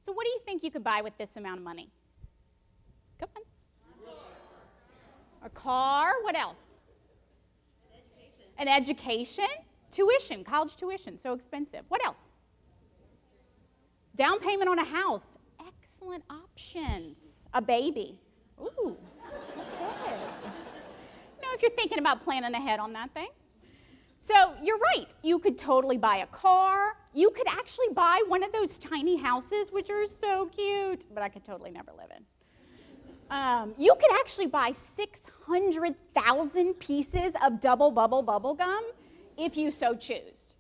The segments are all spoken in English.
So what do you think you could buy with this amount of money? Come on. A car. What else? An education. Tuition, college tuition, so expensive. What else? Down payment on a house. Excellent options. A baby. Ooh, okay. If you're thinking about planning ahead on that thing. So you're right. You could totally buy a car. You could actually buy one of those tiny houses, which are so cute, but I could totally never live in. You could actually buy 600,000 pieces of double bubble gum if you so choose.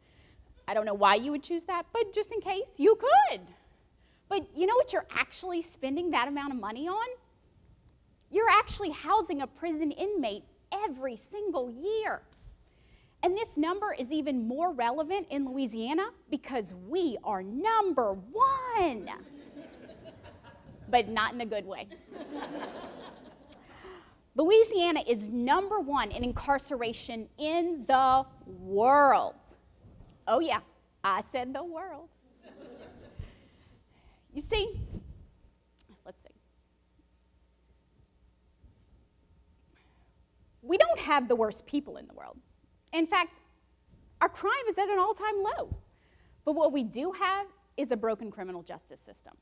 I don't know why you would choose that, but just in case, you could. But you know what you're actually spending that amount of money on? You're actually housing a prison inmate every single year. And this number is even more relevant in Louisiana because we are number one. But not in a good way. Louisiana is number one in incarceration in the world. Oh yeah, I said the world. You see, let's see. We don't have the worst people in the world. In fact, our crime is at an all-time low. But what we do have is a broken criminal justice system.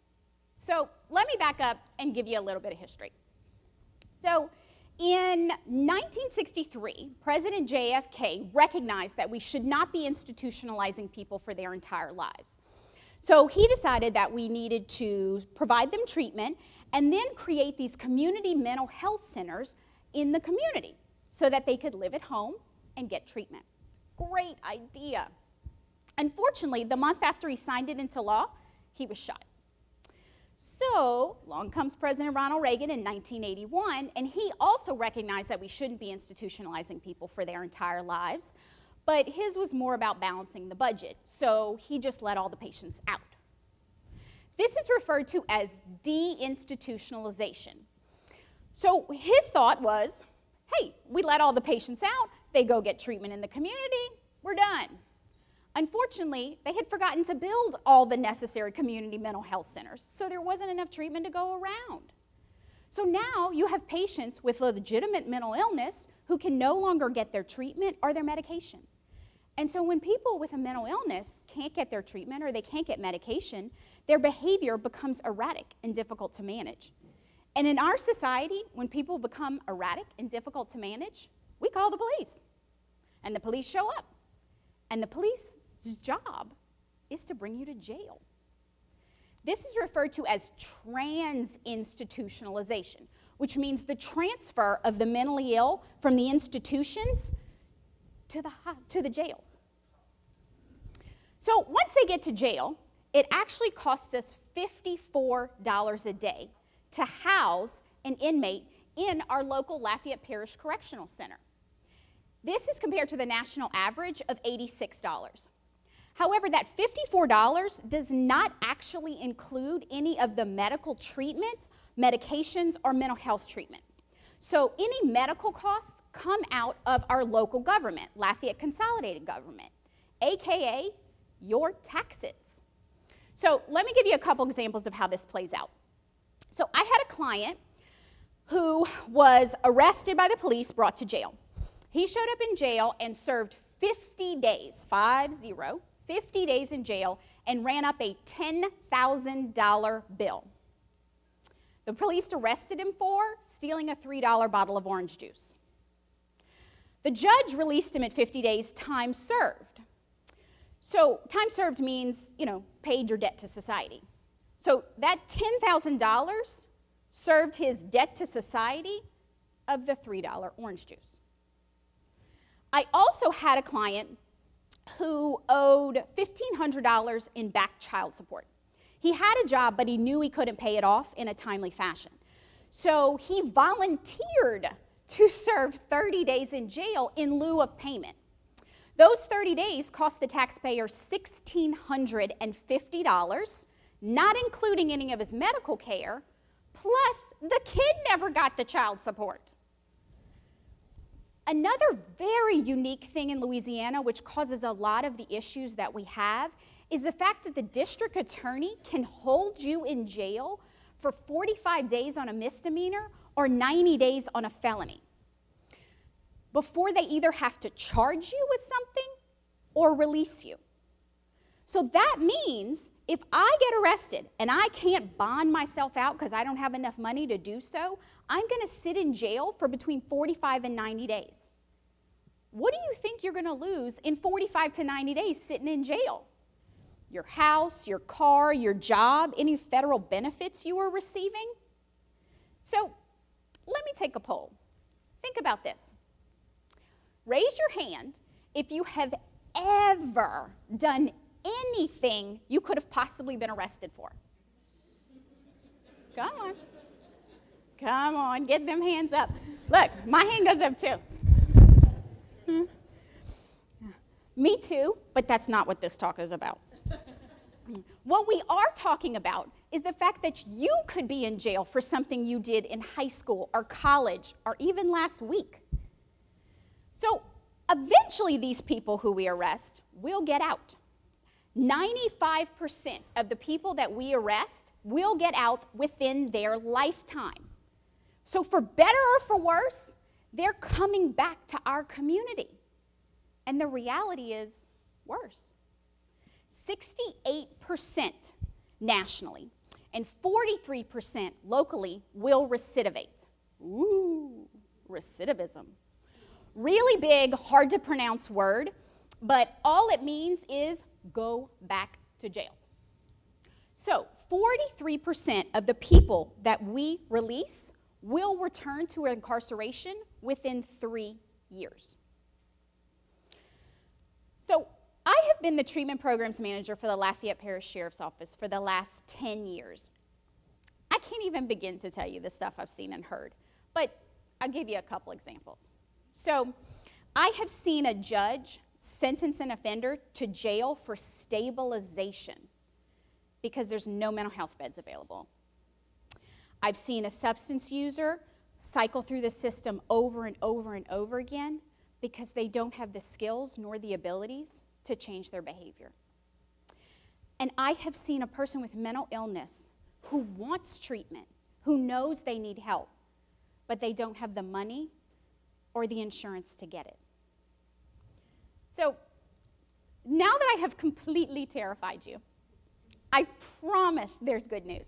So let me back up and give you a little bit of history. So in 1963, President JFK recognized that we should not be institutionalizing people for their entire lives. So he decided that we needed to provide them treatment and then create these community mental health centers in the community so that they could live at home and get treatment. Great idea. Unfortunately, the month after he signed it into law, he was shot. So, along comes President Ronald Reagan in 1981, and he also recognized that we shouldn't be institutionalizing people for their entire lives, but his was more about balancing the budget, so he just let all the patients out. This is referred to as deinstitutionalization. So his thought was, hey, we let all the patients out, they go get treatment in the community, we're done. Unfortunately, they had forgotten to build all the necessary community mental health centers, so there wasn't enough treatment to go around. So now you have patients with legitimate mental illness who can no longer get their treatment or their medication. And so when people with a mental illness can't get their treatment or they can't get medication, their behavior becomes erratic and difficult to manage. And in our society, when people become erratic and difficult to manage, we call the police. And the police show up. And the police's job is to bring you to jail. This is referred to as trans-institutionalization, which means the transfer of the mentally ill from the institutions to the jails. So once they get to jail, it actually costs us $54 a day to house an inmate in our local Lafayette Parish Correctional Center. This is compared to the national average of $86. However, that $54 does not actually include any of the medical treatment, medications, or mental health treatment. So any medical costs come out of our local government, Lafayette Consolidated Government, AKA your taxes. So let me give you a couple examples of how this plays out. So I had a client who was arrested by the police, brought to jail. He showed up in jail and served 50 days, 50 days in jail, and ran up a $10,000 bill. The police arrested him for stealing a $3 bottle of orange juice. The judge released him at 50 days, time served. So time served means, paid your debt to society. So that $10,000 served his debt to society of the $3 orange juice. I also had a client who owed $1,500 in back child support. He had a job, but he knew he couldn't pay it off in a timely fashion. So he volunteered to serve 30 days in jail in lieu of payment. Those 30 days cost the taxpayer $1,650, not including any of his medical care, plus the kid never got the child support. Another very unique thing in Louisiana, which causes a lot of the issues that we have, is the fact that the district attorney can hold you in jail for 45 days on a misdemeanor or 90 days on a felony before they either have to charge you with something or release you. So that means if I get arrested and I can't bond myself out because I don't have enough money to do so, I'm going to sit in jail for between 45 and 90 days. What do you think you're going to lose in 45 to 90 days sitting in jail? Your house, your car, your job, any federal benefits you were receiving? So let me take a poll. Think about this. Raise your hand if you have ever done anything you could have possibly been arrested for. Come on. Come on, get them hands up. Look, my hand goes up too. Me too, but that's not what this talk is about. What we are talking about is the fact that you could be in jail for something you did in high school or college or even last week. So eventually these people who we arrest will get out. 95% of the people that we arrest will get out within their lifetime. So for better or for worse, they're coming back to our community. And the reality is worse. 68% nationally and 43% locally will recidivate. Ooh, recidivism. Really big, hard to pronounce word, but all it means is go back to jail. So 43% of the people that we release will return to incarceration within 3 years. So I have been the treatment programs manager for the Lafayette Parish Sheriff's Office for the last 10 years. I can't even begin to tell you the stuff I've seen and heard, but I'll give you a couple examples. So I have seen a judge sentence an offender to jail for stabilization because there's no mental health beds available. I've seen a substance user cycle through the system over and over and over again because they don't have the skills nor the abilities to change their behavior. And I have seen a person with mental illness who wants treatment, who knows they need help, but they don't have the money or the insurance to get it. So now that I have completely terrified you, I promise there's good news.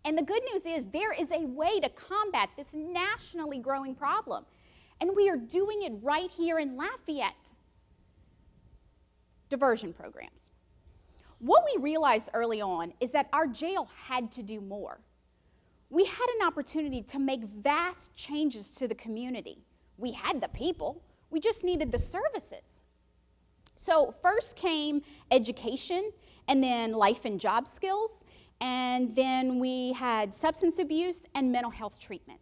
And the good news is there is a way to combat this nationally growing problem. And we are doing it right here in Lafayette. Diversion programs. What we realized early on is that our jail had to do more. We had an opportunity to make vast changes to the community. We had the people, we just needed the services. So first came education, and then life and job skills, and then we had substance abuse and mental health treatment.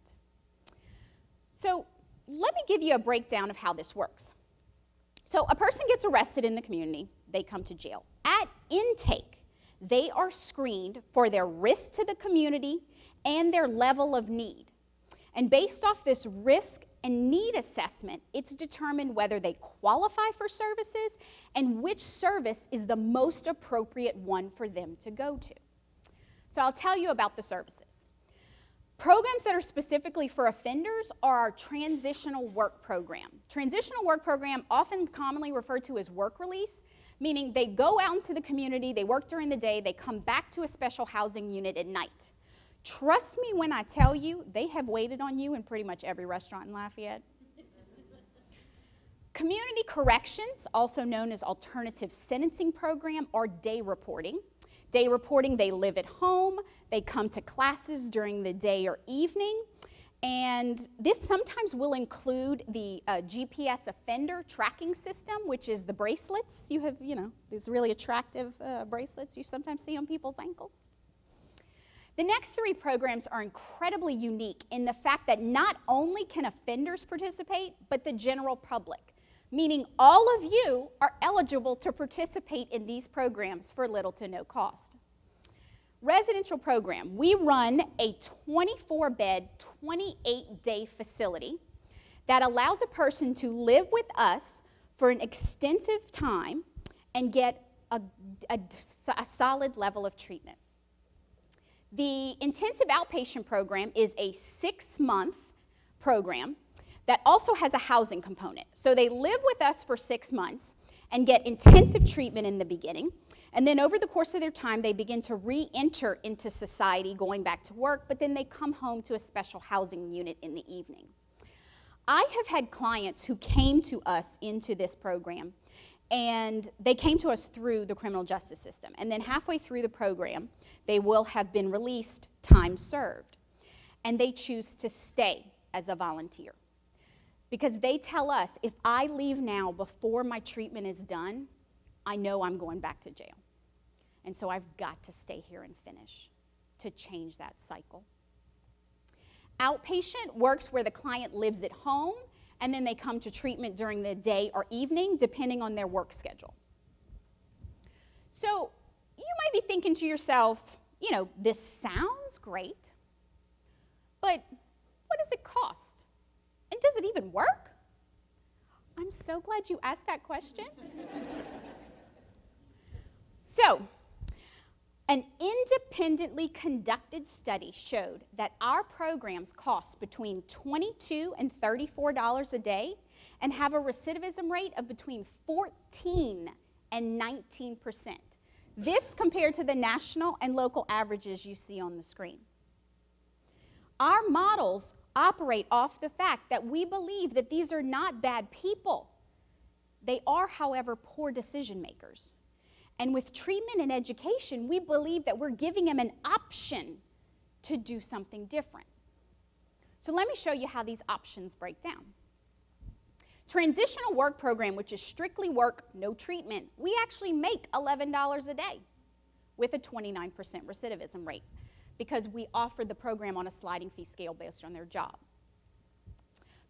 So let me give you a breakdown of how this works. So a person gets arrested in the community, they come to jail. At intake, they are screened for their risk to the community and their level of need. And based off this risk and need assessment, it's determined whether they qualify for services and which service is the most appropriate one for them to go to. So I'll tell you about the services. Programs that are specifically for offenders are our Transitional Work Program. Transitional Work Program, often commonly referred to as work release, meaning they go out into the community, they work during the day, they come back to a special housing unit at night. Trust me when I tell you, they have waited on you in pretty much every restaurant in Lafayette. Community corrections, also known as alternative sentencing program, or day reporting. Day reporting, they live at home, they come to classes during the day or evening, and this sometimes will include the GPS offender tracking system, which is the bracelets. You have, these really attractive bracelets you sometimes see on people's ankles. The next three programs are incredibly unique in the fact that not only can offenders participate, but the general public, meaning all of you are eligible to participate in these programs for little to no cost. Residential program, we run a 24-bed, 28-day facility that allows a person to live with us for an extensive time and get a solid level of treatment. The intensive outpatient program is a 6-month program that also has a housing component. So they live with us for 6 months and get intensive treatment in the beginning. And then over the course of their time, they begin to re-enter into society, going back to work, but then they come home to a special housing unit in the evening. I have had clients who came to us into this program, and they came to us through the criminal justice system. And then halfway through the program, they will have been released, time served. And they choose to stay as a volunteer. Because they tell us, if I leave now before my treatment is done, I know I'm going back to jail. And so I've got to stay here and finish to change that cycle. Outpatient works where the client lives at home, and then they come to treatment during the day or evening, depending on their work schedule. So you might be thinking to yourself, this sounds great, but what does it cost? And does it even work? I'm so glad you asked that question. So, an independently conducted study showed that our programs cost between $22 and $34 a day and have a recidivism rate of between 14 and 19%. This compared to the national and local averages you see on the screen. Our models operate off the fact that we believe that these are not bad people. They are, however, poor decision makers. And with treatment and education, we believe that we're giving them an option to do something different. So let me show you how these options break down. Transitional Work Program, which is strictly work, no treatment, we actually make $11 a day with a 29% recidivism rate because we offer the program on a sliding fee scale based on their job.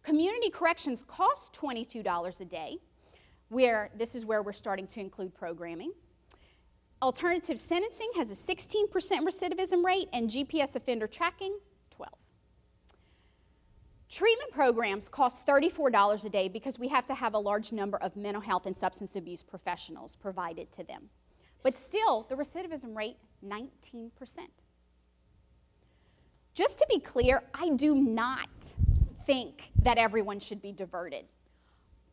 Community corrections cost $22 a day, this is where we're starting to include programming. Alternative sentencing has a 16% recidivism rate, and GPS offender tracking, 12. Treatment programs cost $34 a day because we have to have a large number of mental health and substance abuse professionals provided to them. But still, the recidivism rate, 19%. Just to be clear, I do not think that everyone should be diverted.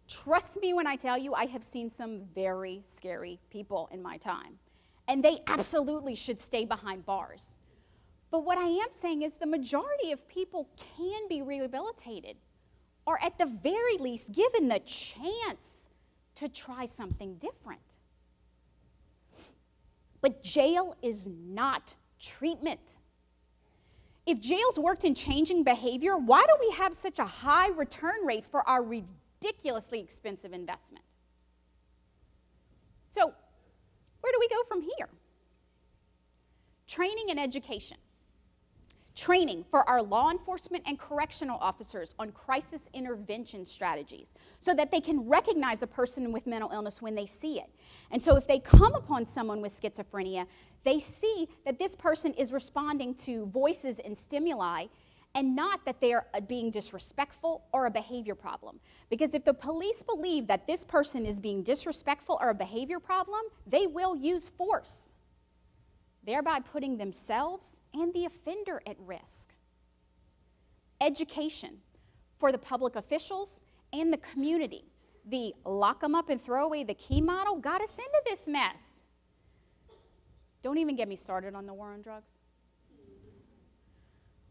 Trust me when I tell you, I have seen some very scary people in my time. And they absolutely should stay behind bars. But what I am saying is the majority of people can be rehabilitated, or at the very least given the chance to try something different. But jail is not treatment. If jails worked in changing behavior, why do we have such a high return rate for our ridiculously expensive investment? So, where do we go from here? Training and education. Training for our law enforcement and correctional officers on crisis intervention strategies so that they can recognize a person with mental illness when they see it. And so if they come upon someone with schizophrenia, they see that this person is responding to voices and stimuli and not that they are being disrespectful or a behavior problem. Because if the police believe that this person is being disrespectful or a behavior problem, they will use force, thereby putting themselves and the offender at risk. Education for the public officials and the community. The lock them up and throw away the key model got us into this mess. Don't even get me started on the war on drugs.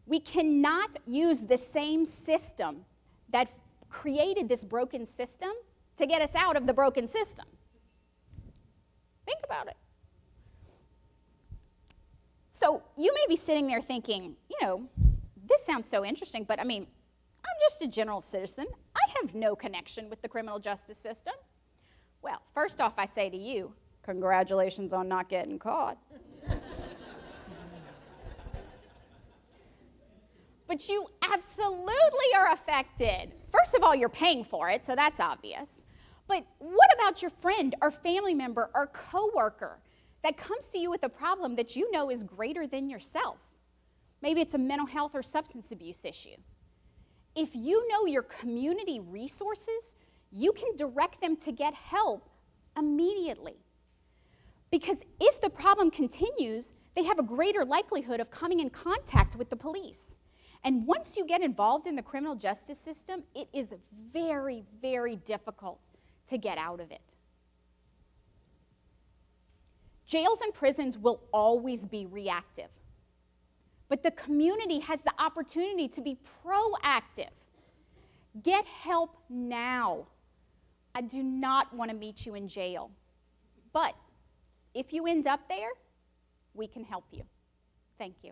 We cannot use the same system that created this broken system to get us out of the broken system. Think about it. So you may be sitting there thinking, this sounds so interesting, but I'm just a general citizen. I have no connection with the criminal justice system. Well, first off, I say to you, congratulations on not getting caught. But you absolutely are affected. First of all, you're paying for it, so that's obvious. But what about your friend or family member or coworker that comes to you with a problem that you know is greater than yourself? Maybe it's a mental health or substance abuse issue. If you know your community resources, you can direct them to get help immediately. Because if the problem continues, they have a greater likelihood of coming in contact with the police. And once you get involved in the criminal justice system, it is very, very difficult to get out of it. Jails and prisons will always be reactive. But the community has the opportunity to be proactive. Get help now. I do not want to meet you in jail. But if you end up there, we can help you. Thank you.